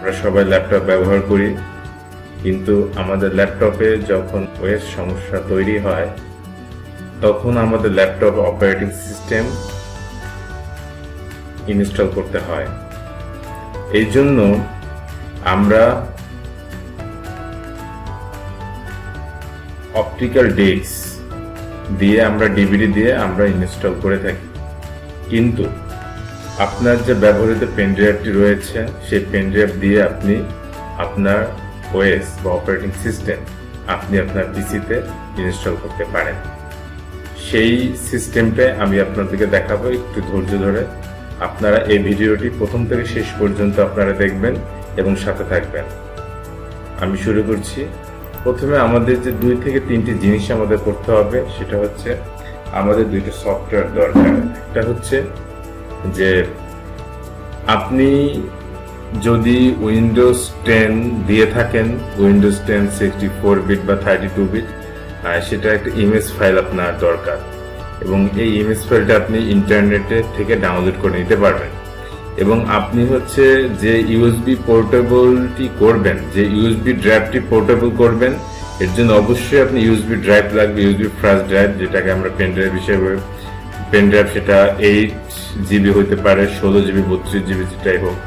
আমরা সবাই ল্যাপটপ ব্যবহার করি, কিন্তু আমাদের ল্যাপটপে যখন ওএস সমস্যা তৈরি হয় তখন আমাদের ল্যাপটপ অপারেটিং সিস্টেম ইনস্টল করতে হয়। এই জন্য আমরা অপটিক্যাল ডিস্ক দিয়ে আমরা ডিভিডি দিয়ে আমরা ইনস্টল করে থাকি। কিন্তু আপনার যে ব্যবহৃত পেনড্রাইভটি রয়েছে সেই পেনড্রাইভ দিয়ে আপনি আপনার ওএস বা অপারেটিং সিস্টেম আপনি আপনার পিসিতে ইনস্টল করতে পারেন। সেই সিস্টেমটা আমি আপনাদেরকে দেখাবো, একটু ধৈর্য ধরে আপনারা এই ভিডিওটি প্রথম থেকে শেষ পর্যন্ত আপনারা দেখবেন এবং সাথে থাকবেন। আমি শুরু করছি। প্রথমে আমাদের যে 2 থেকে 3টি জিনিস আমাদের করতে হবে, সেটা হচ্ছে আমাদের 2টি সফটওয়্যার দরকার। একটা হচ্ছে যে আপনি যদি উইন্ডোজ 10 দিয়ে থাকেন, উইন্ডোজ 10 64 বিট বা 32 বিট, সেটা একটা ইমেজ ফাইল আপনার দরকার এবং এই ইমেজ ফাইলটা আপনি ইন্টারনেটে থেকে ডাউনলোড করে নিতে পারবেন। এবং আপনি হচ্ছে যে ইউএসবি পোর্টেবলটি করবেন, যে ইউএসবি ড্রাইভটি পোর্টেবল করবেন, এর জন্য অবশ্যই আপনি ইউএসবি ড্রাইভ লাগবে, ইউএসবি ফ্ল্যাশ ড্রাইভ, যেটাকে আমরা পেনড্রাইভ হিসেবে পেনড্রাইভ, সেটা 8 জিবি হতে পারে, 16 জিবি, 32 জিবি, যেটাই হোক।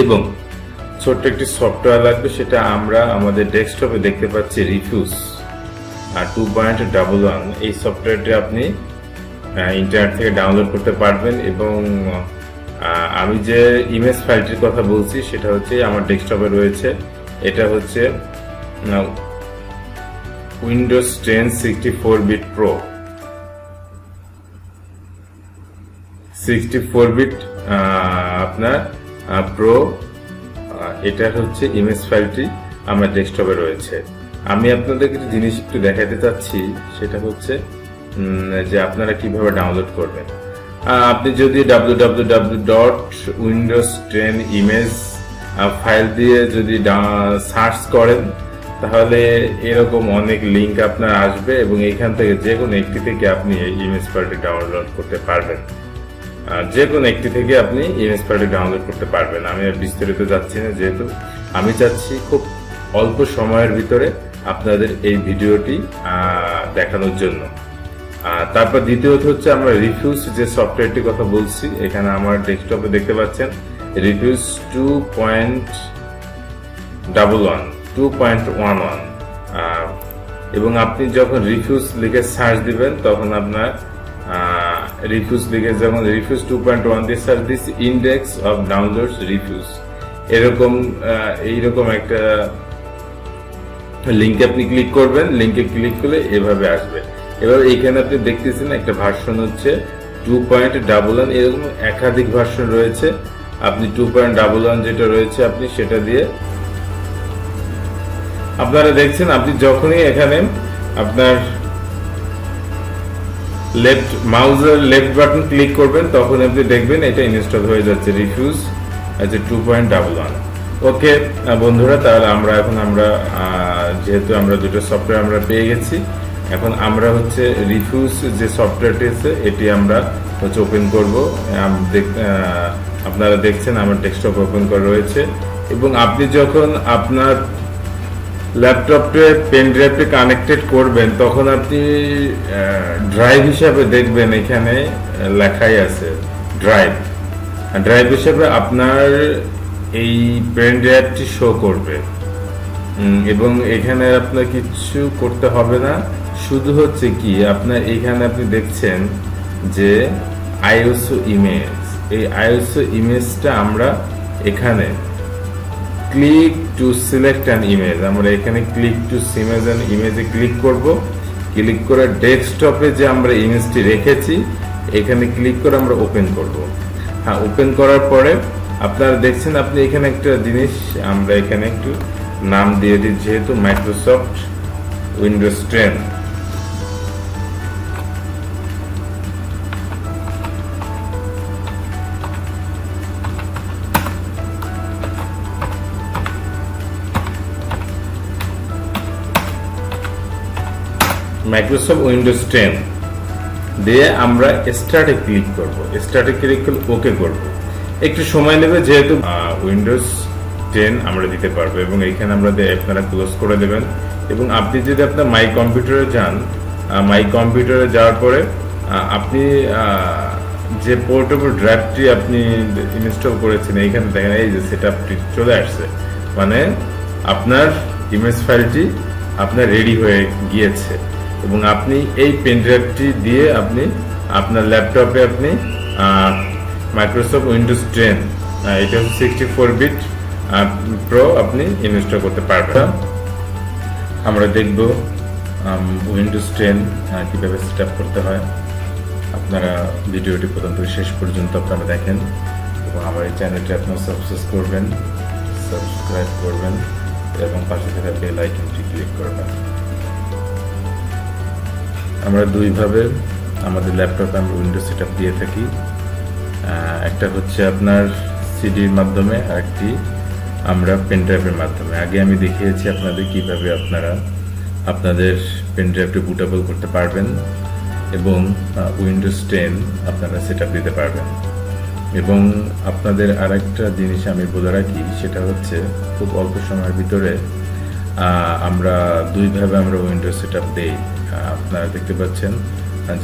এবং ছোট্ট একটি সফটওয়্যার লাগবে, সেটা আমরা আমাদের ডেস্কটপে দেখতে পাচ্ছি, রিফিউজ 2.11। এই সফটওয়্যারটি আপনি ইন্টারনেট থেকে ডাউনলোড করতে পারবেন। এবং আমি যে ইমেজ ফাইলটির কথা বলছি সেটা হচ্ছে আমার ডেস্কটপে রয়েছে। এটা হচ্ছে উইন্ডোজ 10 64 বিট প্রো, 64 বিট আপনার প্রো, এটা হচ্ছে ইমেজ ফাইলটি আমার ডেস্কটপে রয়েছে। আমি আপনাদেরকে কিছু জিনিস একটু দেখাতে চাচ্ছি, সেটা হচ্ছে যে আপনারা কিভাবে ডাউনলোড করবেন। আপনি যদি www.windows10image ফাইল দিয়ে যদি সার্চ করেন, তাহলে এরকম অনেক লিঙ্ক আপনার আসবে এবং এখান থেকে যে কোনো একটি থেকে আপনি এই ইমেজ ফাইলটি ডাউনলোড করতে পারবেন। যে কোনো একটি থেকে আপনি ইমেজ ফাইলটি ডাউনলোড করতে পারবেন। আমি আর বিস্তারিত যাচ্ছি না, যেহেতু আমি চাচ্ছি খুব অল্প সময়ের ভিতরে আপনাদের এই ভিডিওটি দেখানোর জন্য। তারপর দ্বিতীয়ত হচ্ছে আমরা রিফিউজ যে সফটওয়্যারটির কথা বলছি, এখানে আমার ডেস্কটপে দেখতে পাচ্ছেন রিফিউজ 2.11 এবং আপনি যখন রিফিউজ লিখে সার্চ দিবেন তখন আপনার রিফিউজ লিখে, যেমন রিফিউজ 2.1 দিয়ে সার্চ দিচ্ছি, ইন্ডেক্স অফ ডাউনলোডস রিফিউজ, এইরকম একটা লিঙ্কে আপনি ক্লিক করবেন। লিঙ্কে ক্লিক করলে এভাবে আসবে। এবার এখানে আপনি দেখতেছেন একটা ভার্সন হচ্ছে 2.11, এরকম একাধিক ভার্সন রয়েছে। আপনি 2.11 যেটা রয়েছে আপনি সেটা দিয়ে আপনারা দেখছেন। আপনি যখনই এখানে আপনার মাউসের লেফট বাটন ক্লিক করবেন তখন আপনি দেখবেন এটা ইনস্টল হয়ে যাচ্ছে, রিফিউজ 2.11। ওকে বন্ধুরা, তাহলে আমরা যেহেতু আমরা 2টো সফটওয়্যার আমরা পেয়ে গেছি, এখন আমরা হচ্ছে রিফিউজ যে সফটওয়্যারটি আছে এটি আমরা হচ্ছে ওপেন করব। আপনারা দেখছেন আমার ডেস্কটপ ওপেন করা রয়েছে। এবং আপনি যখন আপনার ল্যাপটপে পেন ড্রাইভে কানেক্টেড করবেন তখন আপনি ড্রাইভ হিসাবে দেখবেন এখানে লেখাই আছে ড্রাইভ হিসাবে আপনার এই পেন ড্রাইভটি শো করবে। এবং এখানে আপনার কিছু করতে হবে না, শুধু হচ্ছে কি আপনার এখানে আপনি দেখছেন যে আইএসও ইমেজ, এই আইএসও ইমেজটা আমরা এখানে click to select an image, আমরা এখানে ক্লিক টু ইমেজে ক্লিক করব। ক্লিক করে ডেস্কটপে যে আমরা ইমেজটি রেখেছি এখানে ক্লিক করে আমরা ওপেন করব। হ্যাঁ, ওপেন করার পরে আপনারা দেখছেন আপনি এখানে একটা জিনিস আমরা এখানে একটু নাম দিয়ে দিই, যেহেতু মাইক্রোসফট উইন্ডোজ 10। মাইক্রোসফট উইন্ডোজ 10 দিয়ে আমরা স্টার্টে ক্লিক করব। স্টার্টে ক্লিক করলে ওকে করব। একটু সময় নেবে, যেহেতু উইন্ডোজ 10 আমরা দিতে পারবো। এবং এইখানে আমরা আপনারা ক্লোজ করে দেবেন। এবং আপনি যদি আপনার মাই কম্পিউটারে যান, মাই কম্পিউটারে যাওয়ার পরে আপনি যে পোর্টেবল ড্রাইভটি আপনি ইনস্টল করেছেন, এইখানে দেখেন এই যে সেটআপটি চলে আসছে, মানে আপনার ইমেজ ফাইলটি আপনার রেডি হয়ে গিয়েছে। এবং আপনি এই পেন ড্রাইভটি দিয়ে আপনি আপনার ল্যাপটপে আপনি মাইক্রোসফট উইন্ডোজ 10 এটা হচ্ছে 64 বিট প্রো আপনি ইনস্টল করতে পারবেন। আমরা দেখব উইন্ডোজ 10 কিভাবে সেটআপ করতে হয়। আপনারা ভিডিওটি প্রথম থেকে শেষ পর্যন্ত আপনারা দেখেন এবং আমার এই চ্যানেলটি আপনারা সাবস্ক্রাইব করবেন এবং পাশে থাকা বেল আইকনটি ক্লিক করবেন। আমরা দুইভাবে আমাদের ল্যাপটপে আমরা উইন্ডোজ সেটআপ দিয়ে থাকি। একটা হচ্ছে আপনার সিডির মাধ্যমে, আরেকটি আমরা পেনড্রাইভের মাধ্যমে। আগে আমি দেখিয়েছি আপনাদের কিভাবে আপনারা আপনাদের পেনড্রাইভটি বুটেবল করতে পারবেন এবং উইন্ডোজ 10 আপনারা সেটআপ দিতে পারবেন। এবং আপনাদের আরেকটা জিনিস আমি বলে রাখি, সেটা হচ্ছে খুব অল্প সময়ের ভিতরে আমরা দুইভাবে আমরা উইন্ডোজ সেটআপ দেই। আপনারা দেখতে পাচ্ছেন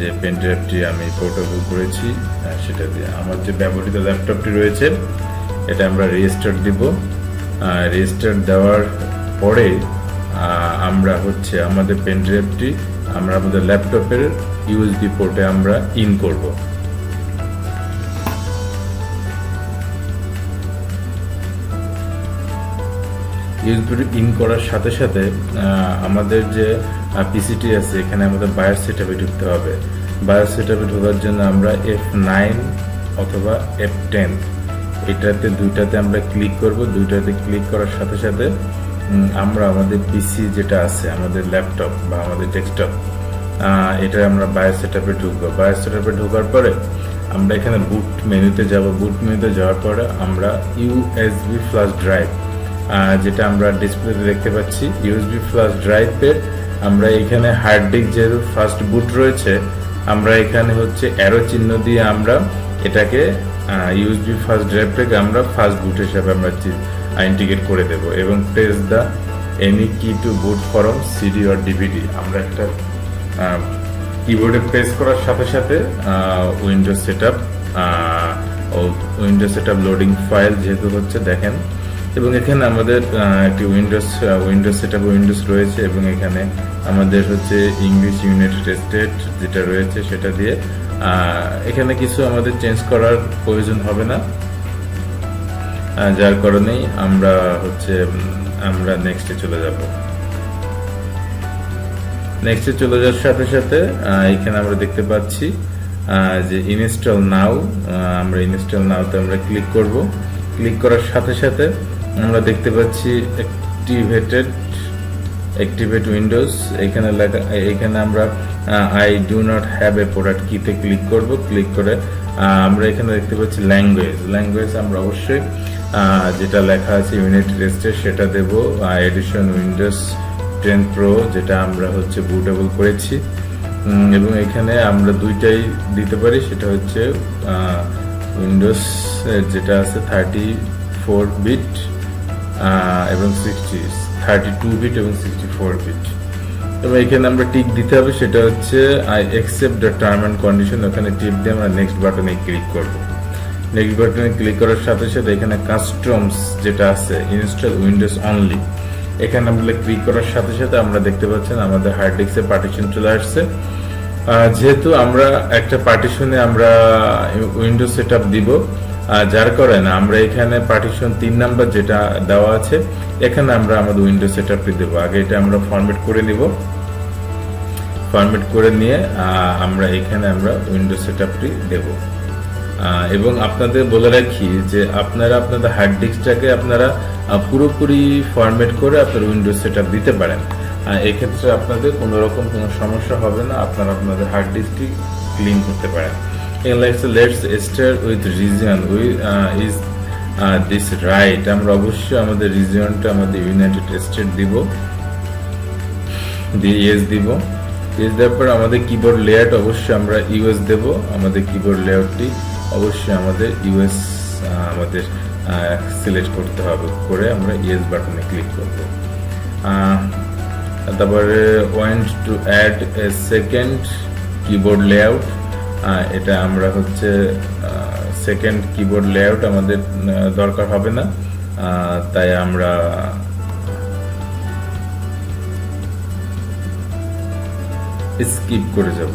যে পেনড্রাইভটি আমি পোর্টেবল করেছি, সেটা দিয়ে আমার যে ব্যবহৃত ল্যাপটপটি রয়েছে এটা আমরা রেজিস্টার দিব। রেজিস্টার দেওয়ার পরে আমরা হচ্ছে আমাদের পেনড্রাইভটি আমরা আমাদের ল্যাপটপের ইউএসবি পোর্টে আমরা ইন করব। ইউএসবি ইন করার সাথে সাথে আমাদের যে পিসিটি আছে এখানে আমাদের বায়োস সেটআপে ঢুকতে হবে। বায়োস সেটআপে ঢোকার জন্য আমরা F9 অথবা F10 এটাতে দুইটাতে আমরা ক্লিক করব। দুইটাতে ক্লিক করার সাথে সাথে আমরা আমাদের পিসি যেটা আছে, আমাদের ল্যাপটপ বা আমাদের ডেস্কটপ, এটা আমরা বায়োস সেটআপে ঢুকবো। বায়োস সেটআপে ঢোকার পরে আমরা এখানে বুট মেনুতে যাব। বুট মেনুতে যাওয়ার পরে আমরা ইউএসবি ফ্ল্যাশ ড্রাইভ, যেটা আমরা ডিসপ্লেতে দেখতে পাচ্ছি, ইউএসবি ফ্ল্যাশ ড্রাইভের আমরা এখানে হার্ড ডিস্ক যেহেতু ফার্স্ট বুট রয়েছে, আমরা এখানে হচ্ছে অ্যারো চিহ্ন দিয়ে আমরা এটাকে ইউএসবি ফার্স্ট ড্রাইভটাকে আমরা ফার্স্ট বুট হিসাবে আমরা ইন্টিগ্রেট করে দেব। এবং press the any key to boot from CD or DVD, আমরা একটা কিবোর্ডে প্রেস করার সাথে সাথে উইন্ডোজ সেটআপ লোডিং ফাইল যেহেতু হচ্ছে দেখেন। এবং এখানে আমাদের একটি উইন্ডোজ সেটআপ উইন্ডোজ রয়েছে এবং এখানে আমাদের হচ্ছে ইংলিশ ইউনাইটেড স্টেট যেটা রয়েছে সেটা দিয়ে এখানে কিছু আমাদের চেঞ্জ করার প্রয়োজন হবে না, যার কারণেই আমরা নেক্সটে চলে যাব। নেক্সটে চলে যাওয়ার সাথে সাথে এখানে আমরা দেখতে পাচ্ছি যে ইনস্টল নাও, আমরা ইনস্টল নাওতে আমরা ক্লিক করব। ক্লিক করার সাথে সাথে আমরা দেখতে পাচ্ছি অ্যাক্টিভেট উইন্ডোজ, এখানে আমরা I do not have a product কিতে ক্লিক করব। ক্লিক করে আমরা এখানে দেখতে পাচ্ছি ল্যাঙ্গুয়েজ আমরা অবশ্যই যেটা লেখা আছে ইউনাইটেড স্টেটস সেটা দেব। এডিশন উইন্ডোজ 10 প্রো যেটা আমরা হচ্ছে বুটেবল করেছি। এবং এখানে আমরা দুইটাই দিতে পারি, সেটা হচ্ছে উইন্ডোজ যেটা আছে 34 বিট এবং 32 বিট এবং 64 বিট। এবং এখানে আমরা টিক দিতে হবে, সেটা হচ্ছে I accept the term and condition. ওখানে টিপ দিয়ে আমরা নেক্সট বাটনে ক্লিক করব। নেক্সট বাটনে ক্লিক করার সাথে সাথে এখানে কাস্টমস যেটা আছে ইনস্টল উইন্ডোজ অনলি, এখানে আমরা ক্লিক করার সাথে সাথে আমরা দেখতে পাচ্ছেন আমাদের হার্ড ডিস্কে পার্টিশন চলে আসছে। যেহেতু আমরা একটা পার্টিশনে আমরা উইন্ডোজ সেটআপ দিব, যার কারণে আমরা এখানে পার্টিশন 3 নাম্বার যেটা দেওয়া আছে এখানে আমরা আমাদের উইন্ডোজ সেটআপটি দেব। আগে এটা আমরা ফরম্যাট করে নিব। ফরম্যাট করে নিয়ে আমরা এখানে আমরা উইন্ডোজ সেটআপটি দেব। এবং আপনাদের বলে রাখি যে আপনারা আপনাদের হার্ড ডিস্কটাকে আপনারা পুরোপুরি ফরম্যাট করে আপনার উইন্ডোজ সেটআপ দিতে পারেন। এক্ষেত্রে আপনাদের কোনো রকম কোনো সমস্যা হবে না, আপনারা আপনাদের হার্ড ডিস্কটি ক্লিন করতে পারেন। Let's start with reason is this right, আমরা অবশ্যই আমাদের রিজিয়নটা আমাদের ইউনাইটেড স্টেট দিব, দিয়ে ইয়েস দিব। ইয়েস দেওয়ার পর আমাদের কিবোর্ড লেআউট অবশ্যই আমরা ইউএস দেব। আমাদের কিবোর্ড লেআউটটি অবশ্যই আমাদের ইউএস আমাদের সিলেক্ট করতে হবে, করে আমরা ইয়েস বাটনে ক্লিক করব। তারপরে want to add a second keyboard layout, এটা আমরা হচ্ছে সেকেন্ড কিবোর্ড লেআউট আমাদের দরকার হবে না, তাই আমরা স্কিপ করে যাব।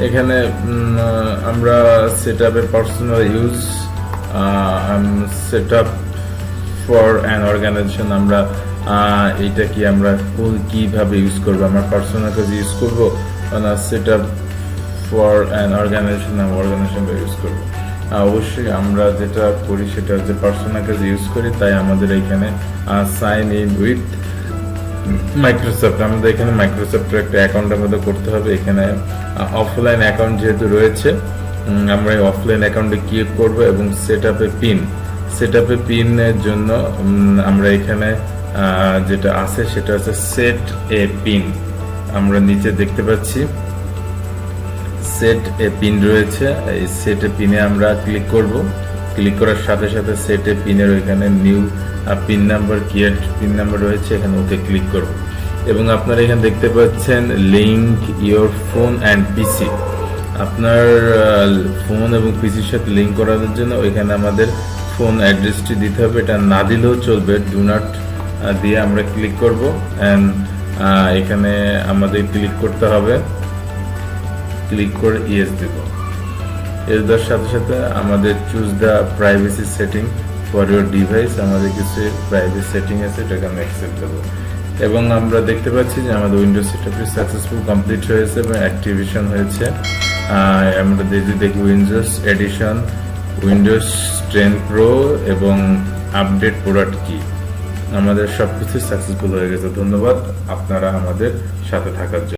এখানে আমরা সেটআপে personal use, setup for an organization, আমরা এটা কি আমরা কিভাবে ইউজ করবো, আমরা পার্সোনাল কাজে ইউজ করবো না setup for an organization use করবো। অবশ্যই আমরা যেটা করি সেটা হচ্ছে পার্সোনাল কাজে ইউজ করি, তাই আমাদের এখানে সাইন ইন উইথ মাইক্রোসফট, আমাদের এখানে মাইক্রোসফটের একটা অ্যাকাউন্ট আমাদের করতে হবে। এখানে অফলাইন অ্যাকাউন্ট যেহেতু রয়েছে, আমরা এই অফলাইন অ্যাকাউন্টে ক্লিক করব এবং সেটআপে পিনের জন্য আমরা এখানে যেটা আছে সেটা হচ্ছে সেট এ পিন, আমরা নিচে দেখতে পাচ্ছি সেট এ পিন রয়েছে, এই সেট এ পিনে আমরা ক্লিক করব। ক্লিক করার সাথে সাথে সেট এ পিনের ওইখানে new pin number, create pin number রয়েছে, এখানে ওকে ক্লিক করব এবং আপনারা এখানে দেখতে পাচ্ছেন লিঙ্ক ইওর ফোন অ্যান্ড পিসি, আপনার ফোন এবং পিসির সাথে লিঙ্ক করানোর জন্য ওইখানে আমাদের ফোন অ্যাড্রেসটি দিতে হবে, এটা না দিলেও চলবে, ডু নট দিয়ে আমরা ক্লিক করব অ্যান্ড এখানে আমাদের ক্লিক করতে হবে, ক্লিক করে ইয়েস দেব। এর সাথে সাথে আমাদের choose the privacy setting for your device, আমাদের কিছু প্রাইভেসি সেটিং আছে, এটাকে আমি অ্যাকসেপ্ট দেবো এবং আমরা দেখতে পাচ্ছি যে আমাদের উইন্ডোজ সেটআপটি সাকসেসফুল কমপ্লিট হয়েছে এবং অ্যাক্টিভেশন হয়েছে। আমরা দেখি উইন্ডোজ এডিশন, উইন্ডোজ 10 প্রো এবং আপডেট প্রোডাক্ট কি, আমাদের সবকিছু সাকসেসফুল হয়ে গেছে। ধন্যবাদ আপনারা আমাদের সাথে থাকার জন্য।